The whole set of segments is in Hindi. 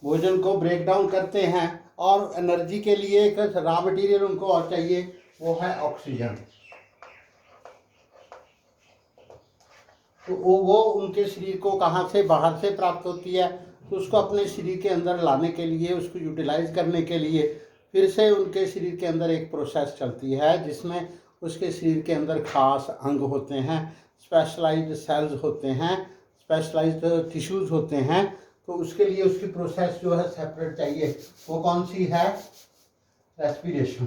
भोजन को ब्रेक डाउन करते हैं और एनर्जी के लिए एक रॉ मटेरियल उनको और चाहिए, वो है ऑक्सीजन। तो वो उनके शरीर को कहाँ से, बाहर से प्राप्त होती है। तो उसको अपने शरीर के अंदर लाने के लिए, उसको यूटिलाइज करने के लिए फिर से उनके शरीर के अंदर एक प्रोसेस चलती है जिसमें उसके शरीर के अंदर खास अंग होते हैं, स्पेशलाइज्ड सेल्स होते हैं, स्पेशलाइज्ड टिश्यूज होते हैं। तो उसके लिए उसकी प्रोसेस जो है सेपरेट चाहिए। वो कौन सी है? रेस्पिरेशन।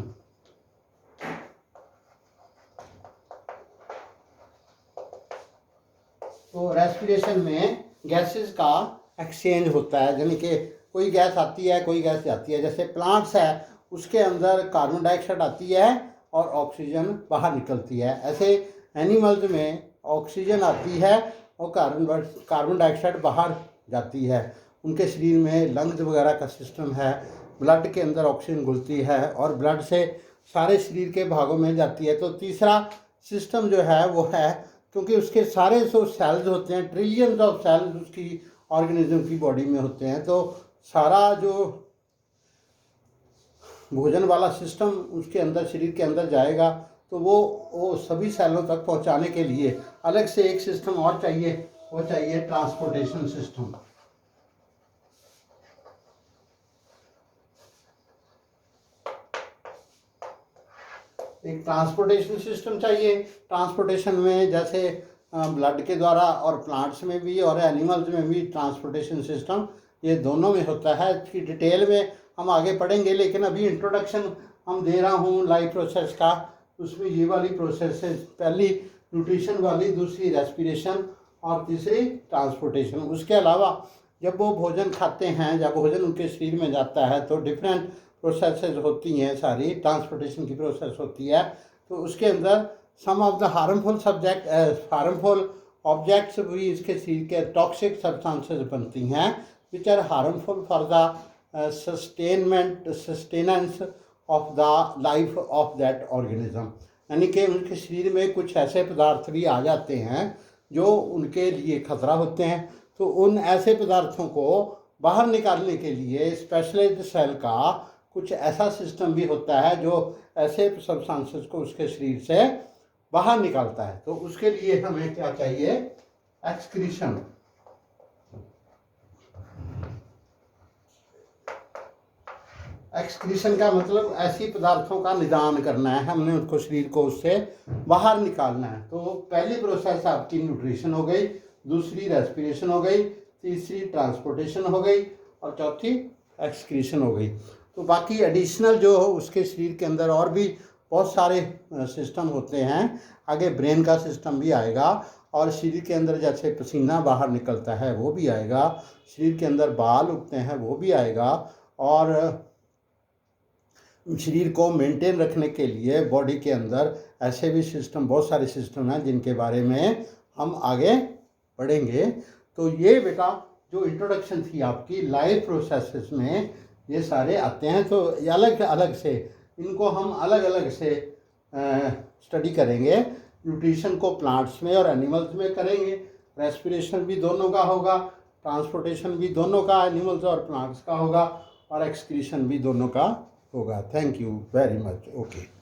तो रेस्पिरेशन में गैसेस का एक्सचेंज होता है, यानी कि कोई गैस आती है, कोई गैस जाती है। जैसे प्लांट्स है, उसके अंदर कार्बन डाइऑक्साइड आती है और ऑक्सीजन बाहर निकलती है। ऐसे एनिमल्स में ऑक्सीजन आती है और कार्बन डाइऑक्साइड बाहर जाती है। उनके शरीर में लंग्स वगैरह का सिस्टम है, ब्लड के अंदर ऑक्सीजन घुलती है और ब्लड से सारे शरीर के भागों में जाती है। तो तीसरा सिस्टम जो है वो है, क्योंकि उसके सारे जो सेल्स होते हैं, ट्रिलियंस ऑफ सेल्स उसकी ऑर्गेनिज्म की बॉडी में होते हैं, तो सारा जो भोजन वाला सिस्टम उसके अंदर, शरीर के अंदर जाएगा, तो वो सभी सेलों तक पहुंचाने के लिए अलग से एक सिस्टम और चाहिए, वो चाहिए ट्रांसपोर्टेशन सिस्टम। एक ट्रांसपोर्टेशन सिस्टम चाहिए। ट्रांसपोर्टेशन में जैसे ब्लड के द्वारा, और प्लांट्स में भी और एनिमल्स में भी ट्रांसपोर्टेशन सिस्टम ये दोनों में होता है। इसकी डिटेल में हम आगे पढ़ेंगे, लेकिन अभी इंट्रोडक्शन हम दे रहा हूँ लाइफ प्रोसेस का। उसमें ये वाली प्रोसेस है, पहली न्यूट्रिशन वाली, दूसरी रेस्पिरेशन और तीसरी ट्रांसपोर्टेशन। उसके अलावा जब वो भोजन खाते हैं, जब भोजन उनके शरीर में जाता है, तो डिफरेंट प्रोसेसेस होती हैं, सारी ट्रांसपोर्टेशन की प्रोसेस होती है। तो उसके अंदर some of the harmful objects भी इसके शरीर के टॉक्सिक सब्सटेंसेस बनती हैं which are harmful for the sustenance of the life of that organism. यानी कि उनके शरीर में कुछ ऐसे पदार्थ भी आ जाते हैं जो उनके लिए खतरा होते हैं। तो उन ऐसे पदार्थों को बाहर निकालने के लिए स्पेशलाइज्ड सेल का कुछ ऐसा सिस्टम भी होता है जो ऐसे सब्सटेंसेस को उसके शरीर से बाहर निकालता है। तो उसके लिए हमें क्या चाहिए? एक्सक्रीशन। एक्सक्रीशन का मतलब ऐसी पदार्थों का निदान करना है, हमने उसको, शरीर को उससे बाहर निकालना है। तो पहली प्रोसेस आपकी न्यूट्रिशन हो गई, दूसरी रेस्पिरेशन हो गई, तीसरी ट्रांसपोर्टेशन हो गई और चौथी एक्सक्रीशन हो गई। तो बाकी एडिशनल जो उसके शरीर के अंदर और भी बहुत सारे सिस्टम होते हैं। आगे ब्रेन का सिस्टम भी आएगा और शरीर के अंदर जैसे पसीना बाहर निकलता है वो भी आएगा, शरीर के अंदर बाल उगते हैं वो भी आएगा, और शरीर को मेंटेन रखने के लिए बॉडी के अंदर ऐसे भी सिस्टम, बहुत सारे सिस्टम हैं जिनके बारे में हम आगे पढ़ेंगे। तो ये बेटा जो इंट्रोडक्शन थी आपकी लाइफ प्रोसेसेस में, ये सारे आते हैं। तो अलग अलग से इनको हम अलग अलग से स्टडी करेंगे। न्यूट्रिशन को प्लांट्स में और एनिमल्स में करेंगे, रेस्पिरेशन भी दोनों का होगा, ट्रांसपोर्टेशन भी दोनों का, एनिमल्स और प्लांट्स का होगा, और एक्सक्रीशन भी दोनों का होगा। Thank you very much. Okay.